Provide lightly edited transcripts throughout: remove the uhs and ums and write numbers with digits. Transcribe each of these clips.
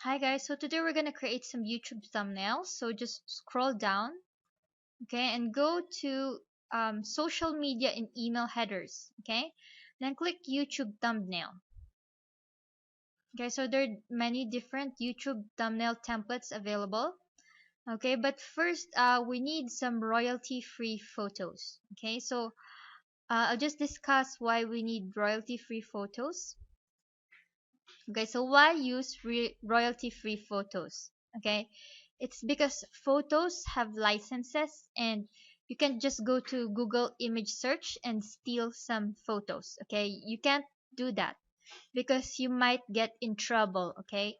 Hi guys, so today we're gonna create some YouTube thumbnails. So just scroll down, okay, and go to social media and email headers, okay. Then click YouTube thumbnail. Okay, so there are many different YouTube thumbnail templates available. Okay, but first we need some royalty-free photos. Okay, so I'll just discuss why we need royalty-free photos. Okay, so why use royalty free photos? Okay, it's because photos have licenses and you can just go to Google image search and steal some photos. Okay, you can't do that because you might get in trouble. Okay,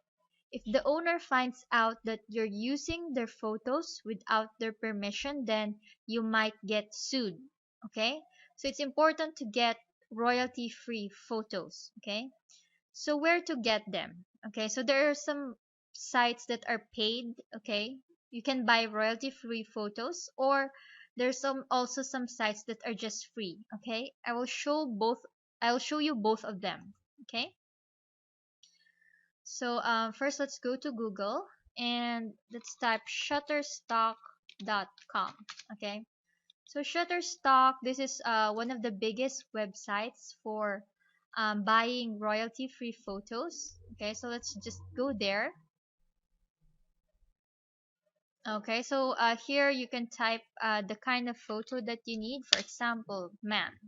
if the owner finds out that you're using their photos without their permission, then you might get sued. Okay, so it's important to get royalty free photos. Okay, so where to get them? Okay, so there are some sites that are paid. Okay, you can buy royalty free photos, or there's some sites that are just free. Okay, I will show you both of them. Okay, so first let's go to Google and let's type shutterstock.com. Okay, so Shutterstock, this is one of the biggest websites for buying royalty-free photos. Okay, so let's just go there. Okay, so here you can type the kind of photo that you need. For example, man.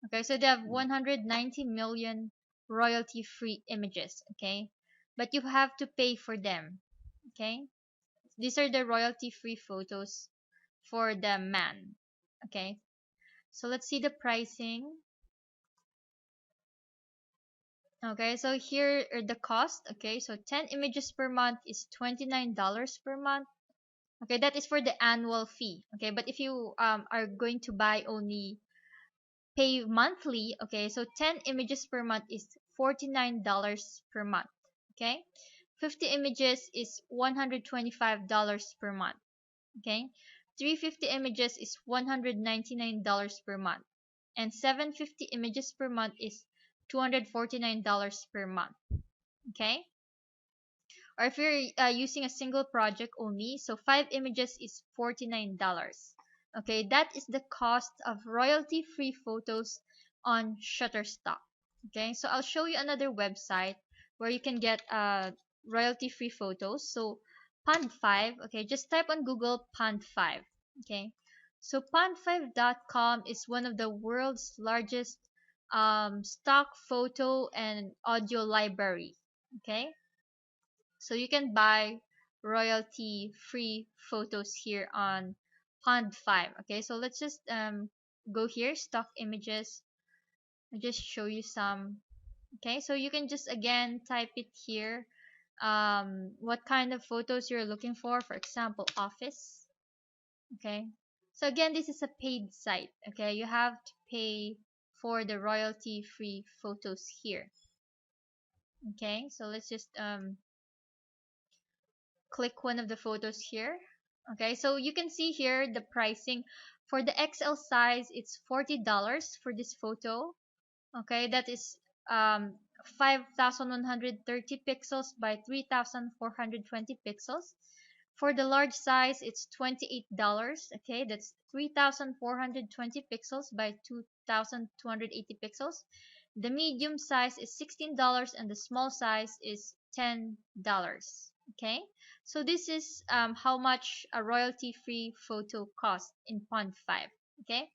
Okay, so they have 190 million royalty-free images. Okay, but you have to pay for them. Okay, these are the royalty-free photos for the man. Okay, so let's see the pricing. Okay, so here are the cost. Okay, so 10 images per month is $29 per month. Okay, that is for the annual fee. Okay, but if you are going to buy only pay monthly, okay, so 10 images per month is $49 per month. Okay, 50 images is $125 per month. Okay, 350 images is $199 per month, and 750 images per month is $249 per month. Okay, or if you're using a single project only, so 5 images is $49. Okay, that is the cost of royalty free photos on Shutterstock. Okay, so I'll show you another website where you can get royalty free photos. So Pond 5. Okay, just type on Google Pond 5. Okay, so pond5.com is one of the world's largest stock photo and audio library. Okay, so you can buy royalty free photos here on Pond 5. Okay, so let's just go here, stock images. I'll just show you some. Okay, so you can just again type it here, what kind of photos you're looking for example office. Okay, so again, this is a paid site. Okay, you have to pay for the royalty free photos here. Okay, so let's just click one of the photos here. Okay, so you can see here the pricing for the XL size. It's $40 for this photo. Okay, that is 5130 pixels by 3420 pixels. For the large size, it's $28. Okay, that's 3420 pixels by 2280 pixels. The medium size is $16 and the small size is $10. Okay, so this is how much a royalty free photo costs in Pond 5. Okay,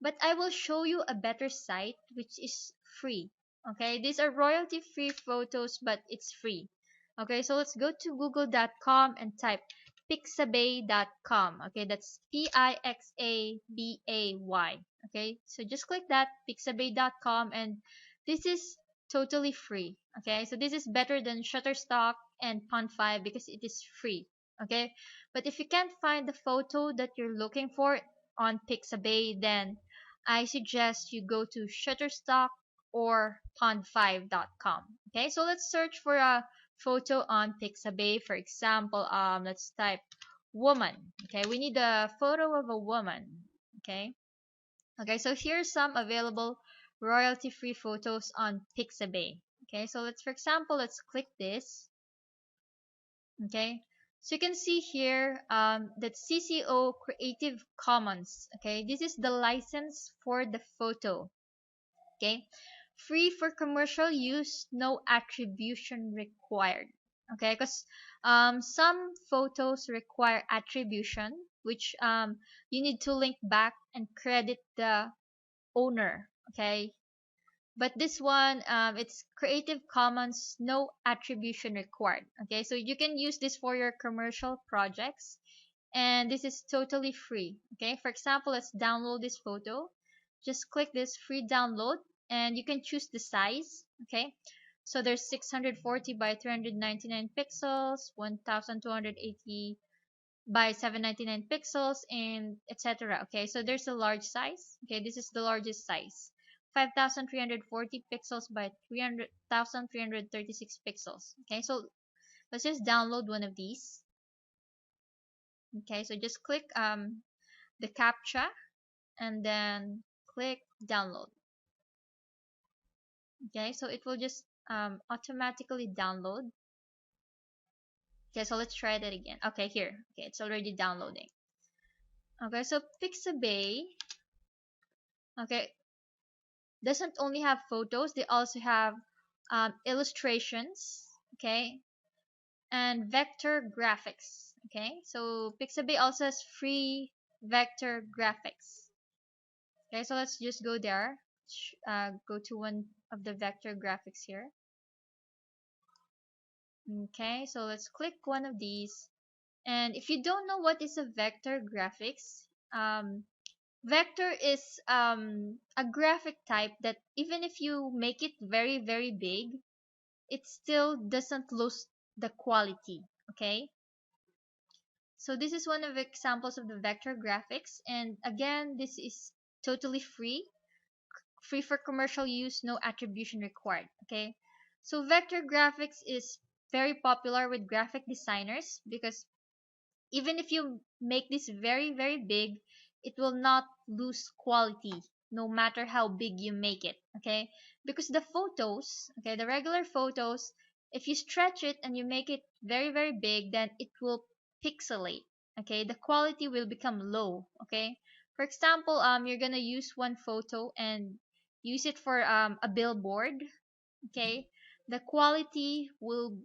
but I will show you a better site which is free. Okay, these are royalty free photos but it's free. Okay, so let's go to google.com and type pixabay.com. Okay, that's Pixabay. Okay, so just click that, pixabay.com, and this is totally free. Okay, so this is better than Shutterstock and Pond 5 because it is free. Okay, but if you can't find the photo that you're looking for on Pixabay, then I suggest you go to Shutterstock or pond5.com. Okay, so let's search for a photo on Pixabay. For example, let's type woman. Okay, we need a photo of a woman. Okay, okay, so here's some available royalty-free photos on Pixabay. Okay, so let's, for example, let's click this. Okay, so you can see here that CCO Creative Commons. Okay, this is the license for the photo. Okay, free for commercial use, no attribution required. Okay, because some photos require attribution, which you need to link back and credit the owner. Okay, but this one it's Creative Commons, no attribution required. Okay, so you can use this for your commercial projects, and this is totally free. Okay, for example, let's download this photo. Just click this free download, and you can choose the size. Okay, so there's 640 by 399 pixels, 1280 by 799 pixels, and etc. Okay, so there's a large size. Okay, this is the largest size, 5340 pixels by 3336 pixels. Okay, so let's just download one of these. Okay, so just click the captcha and then click download. Okay, so it will just automatically download. Okay, so let's try that again. Okay, here. Okay, it's already downloading. Okay, so Pixabay, okay, doesn't only have photos, they also have illustrations, okay, and vector graphics. Okay, so Pixabay also has free vector graphics. Okay, so let's just go there. Go to one of the vector graphics here. Okay, so let's click one of these. And if you don't know what is a vector graphics, vector is a graphic type that even if you make it very, very big, it still doesn't lose the quality. Okay, so this is one of the examples of the vector graphics. And again, this is totally free for commercial use, no attribution required. Okay, so vector graphics is very popular with graphic designers because even if you make this very, very big, it will not lose quality no matter how big you make it. Okay, because the photos, okay, the regular photos, if you stretch it and you make it very, very big, then it will pixelate. Okay, the quality will become low. Okay, for example, you're gonna use one photo and use it for a billboard. Okay, the quality will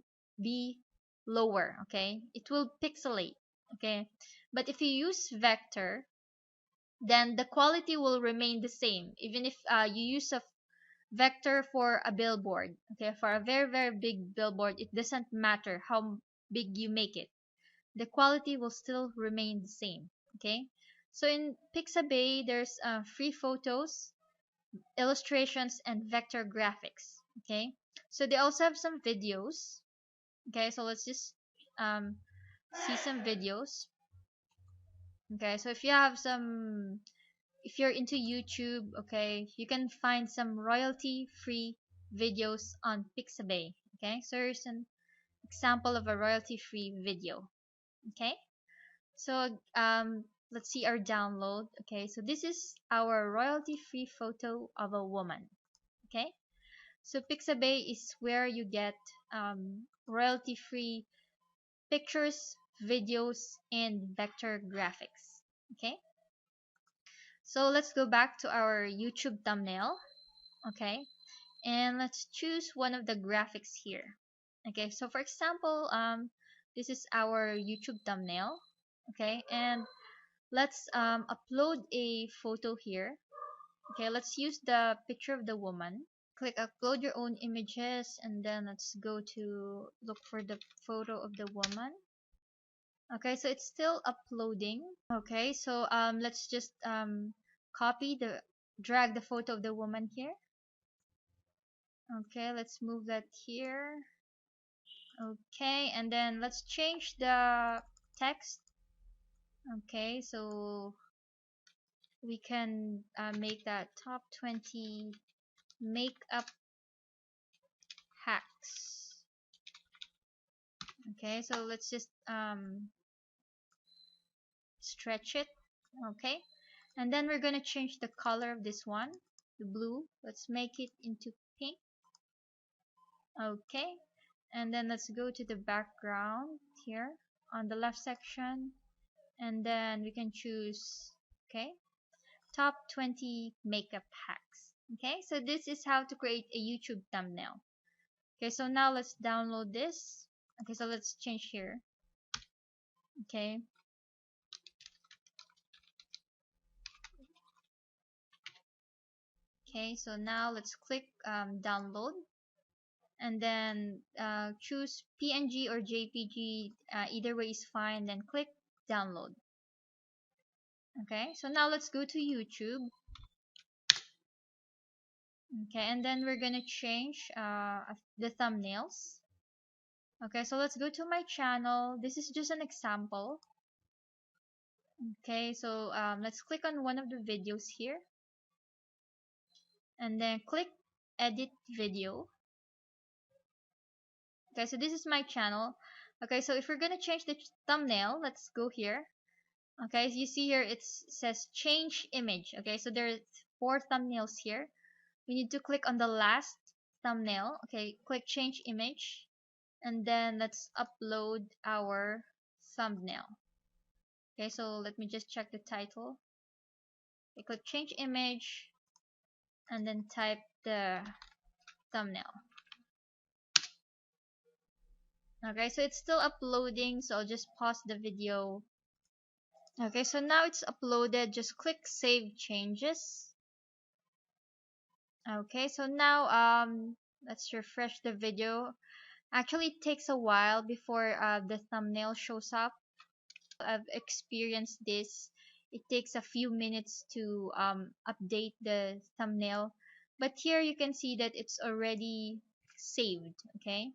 be lower. Okay, it will pixelate. Okay, but if you use vector, then the quality will remain the same even if you use a vector for a billboard. Okay, for a very, very big billboard, it doesn't matter how big you make it, the quality will still remain the same. Okay, so in Pixabay there's free photos, illustrations, and vector graphics. Okay, so they also have some videos. Okay, so let's just um, see some videos. Okay, so if you're into YouTube, okay, you can find some royalty free videos on Pixabay. Okay, so here's an example of a royalty free video. Okay, so let's see our download. Okay, so this is our royalty free photo of a woman. Okay, so Pixabay is where you get royalty free pictures, videos, and vector graphics. Okay, so let's go back to our YouTube thumbnail. Okay, and let's choose one of the graphics here. Okay, so for example, this is our YouTube thumbnail. Okay, and let's upload a photo here. Okay, let's use the picture of the woman. Click upload your own images, and then let's go to look for the photo of the woman. Okay, so it's still uploading. Okay, so let's just drag the photo of the woman here. Okay, let's move that here. Okay, and then let's change the text. Okay, so we can make that top 20 makeup hacks. Okay, so let's just stretch it. Okay, and then we're gonna change the color of this one, the blue. Let's make it into pink. Okay, and then let's go to the background here on the left section, and then we can choose, okay, top 20 makeup hacks. Okay, so this is how to create a YouTube thumbnail. Okay, so now let's download this. Okay, so let's change here. Okay, okay, so now let's click download, and then choose PNG or JPG, either way is fine, then click download. Okay, so now let's go to YouTube. Okay, and then we're gonna change the thumbnails. Okay, so let's go to my channel. This is just an example. Okay, so let's click on one of the videos here, and then click edit video. Okay, so this is my channel. Okay, so if we're gonna change the thumbnail, let's go here. Okay, as you see here, it says change image. Okay, so there's 4 thumbnails here. We need to click on the last thumbnail. Okay, click change image, and then let's upload our thumbnail. Okay, so let me just check the title. Okay, click change image, and then type the thumbnail. Okay, so it's still uploading, so I'll just pause the video. Okay, so now it's uploaded. Just click save changes. Okay, so now let's refresh the video. Actually, it takes a while before the thumbnail shows up. I've experienced this. It takes a few minutes to update the thumbnail, but here you can see that it's already saved. Okay,